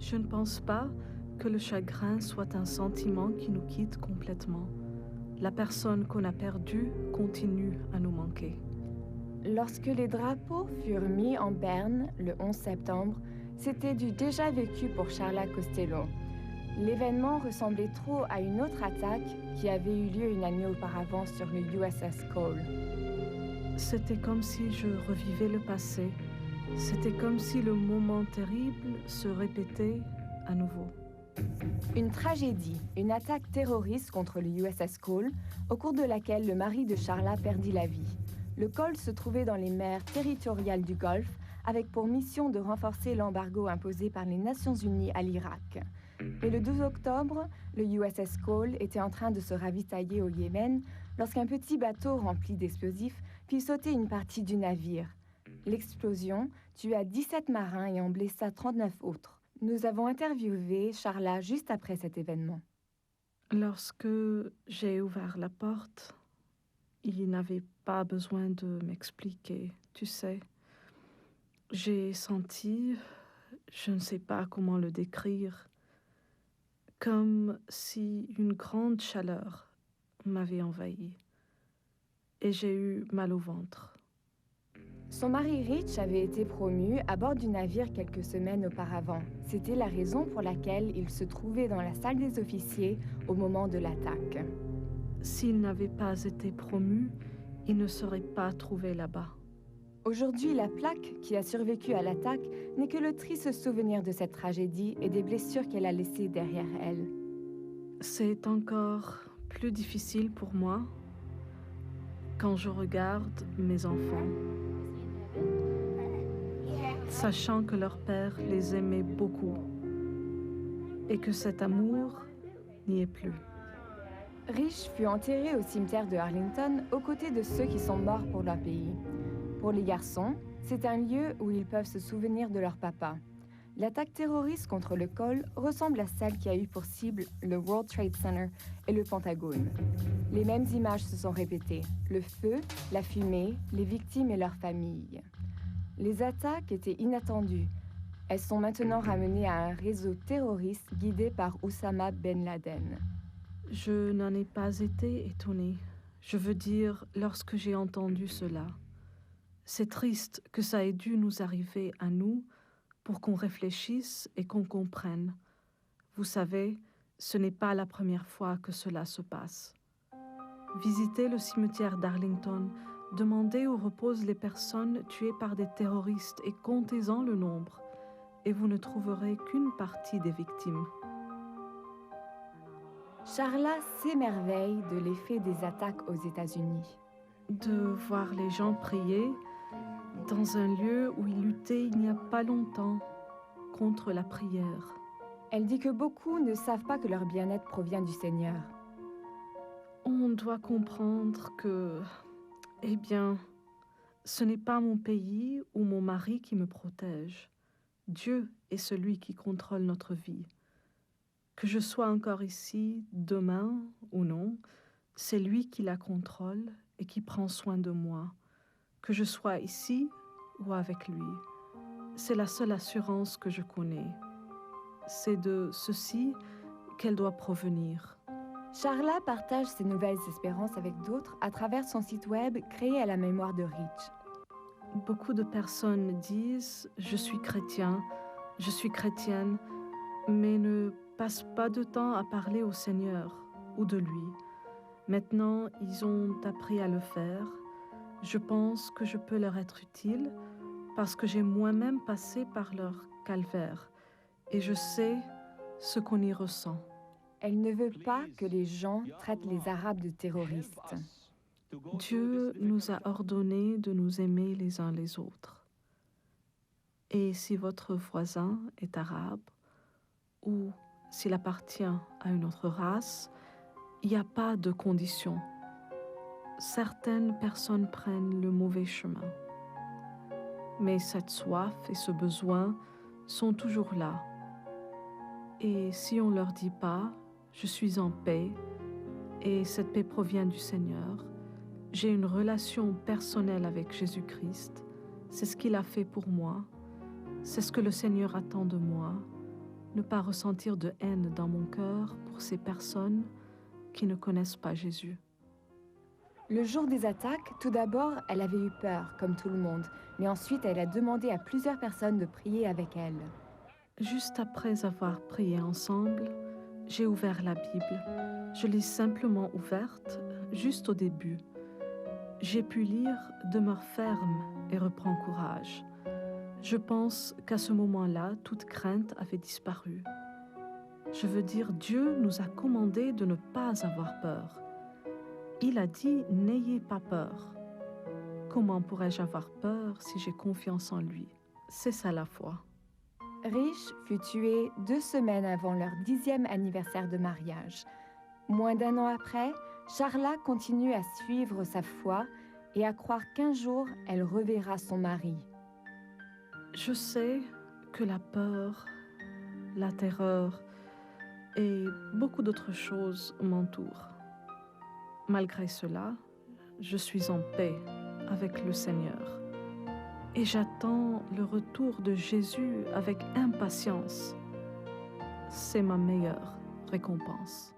Je ne pense pas que le chagrin soit un sentiment qui nous quitte complètement. La personne qu'on a perdue continue à nous manquer. Lorsque les drapeaux furent mis en berne le 11 septembre, c'était du déjà vécu pour Charla Costello. L'événement ressemblait trop à une autre attaque qui avait eu lieu une année auparavant sur le USS Cole. C'était comme si je revivais le passé. C'était comme si le moment terrible se répétait à nouveau. Une tragédie, une attaque terroriste contre le USS Cole, au cours de laquelle le mari de Charla perdit la vie. Le Cole se trouvait dans les mers territoriales du Golfe, avec pour mission de renforcer l'embargo imposé par les Nations Unies à l'Irak. Et le 12 octobre, le USS Cole était en train de se ravitailler au Yémen lorsqu'un petit bateau rempli d'explosifs fit sauter une partie du navire. L'explosion tua 17 marins et en blessa 39 autres. Nous avons interviewé Charla juste après cet événement. Lorsque j'ai ouvert la porte, il n'avait pas besoin de m'expliquer, tu sais. J'ai senti, je ne sais pas comment le décrire, comme si une grande chaleur m'avait envahi. Et j'ai eu mal au ventre. Son mari Rich avait été promu à bord du navire quelques semaines auparavant. C'était la raison pour laquelle il se trouvait dans la salle des officiers au moment de l'attaque. S'il n'avait pas été promu, il ne serait pas trouvé là-bas. Aujourd'hui, la plaque qui a survécu à l'attaque n'est que le triste souvenir de cette tragédie et des blessures qu'elle a laissées derrière elle. C'est encore plus difficile pour moi quand je regarde mes enfants, sachant que leur père les aimait beaucoup et que cet amour n'y est plus. Rich fut enterré au cimetière de Arlington aux côtés de ceux qui sont morts pour leur pays. Pour les garçons, c'est un lieu où ils peuvent se souvenir de leur papa. L'attaque terroriste contre le Cole ressemble à celle qui a eu pour cible le World Trade Center et le Pentagone. Les mêmes images se sont répétées, le feu, la fumée, les victimes et leurs familles. Les attaques étaient inattendues. Elles sont maintenant ramenées à un réseau terroriste guidé par Oussama Ben Laden. Je n'en ai pas été étonnée. Je veux dire, lorsque j'ai entendu cela. C'est triste que ça ait dû nous arriver à nous pour qu'on réfléchisse et qu'on comprenne. Vous savez, ce n'est pas la première fois que cela se passe. Visitez le cimetière d'Arlington, demandez où reposent les personnes tuées par des terroristes et comptez-en le nombre, et vous ne trouverez qu'une partie des victimes. Charla s'émerveille de l'effet des attaques aux États-Unis. De voir les gens prier dans un lieu où ils luttaient il n'y a pas longtemps contre la prière. Elle dit que beaucoup ne savent pas que leur bien-être provient du Seigneur. On doit comprendre que, eh bien, ce n'est pas mon pays ou mon mari qui me protège. Dieu est celui qui contrôle notre vie. Que je sois encore ici demain ou non, c'est lui qui la contrôle et qui prend soin de moi. Que je sois ici ou avec lui, c'est la seule assurance que je connais. C'est de ceci qu'elle doit provenir. Charla partage ses nouvelles espérances avec d'autres à travers son site web créé à la mémoire de Rich. Beaucoup de personnes disent « je suis chrétien, je suis chrétienne », mais ne passent pas de temps à parler au Seigneur ou de lui. Maintenant, ils ont appris à le faire. Je pense que je peux leur être utile parce que j'ai moi-même passé par leur calvaire et je sais ce qu'on y ressent. Elle ne veut pas que les gens traitent les Arabes de terroristes. Dieu nous a ordonné de nous aimer les uns les autres. Et si votre voisin est arabe ou s'il appartient à une autre race, il n'y a pas de condition. Certaines personnes prennent le mauvais chemin. Mais cette soif et ce besoin sont toujours là. Et si on ne leur dit pas « je suis en paix » et cette paix provient du Seigneur, j'ai une relation personnelle avec Jésus-Christ, c'est ce qu'il a fait pour moi, c'est ce que le Seigneur attend de moi, ne pas ressentir de haine dans mon cœur pour ces personnes qui ne connaissent pas Jésus. Le jour des attaques, tout d'abord, elle avait eu peur, comme tout le monde, mais ensuite elle a demandé à plusieurs personnes de prier avec elle. Juste après avoir prié ensemble, j'ai ouvert la Bible. Je l'ai simplement ouverte, juste au début. J'ai pu lire « Demeure ferme et reprends courage ». Je pense qu'à ce moment-là, toute crainte avait disparu. Je veux dire, Dieu nous a commandé de ne pas avoir peur. Il a dit « N'ayez pas peur ». Comment pourrais-je avoir peur si j'ai confiance en lui? C'est ça la foi. Rich fut tuée 2 semaines avant leur 10e anniversaire de mariage. Moins d'1 an après, Charla continue à suivre sa foi et à croire qu'un jour, elle reverra son mari. Je sais que la peur, la terreur et beaucoup d'autres choses m'entourent. Malgré cela, je suis en paix avec le Seigneur. Et j'attends le retour de Jésus avec impatience. C'est ma meilleure récompense.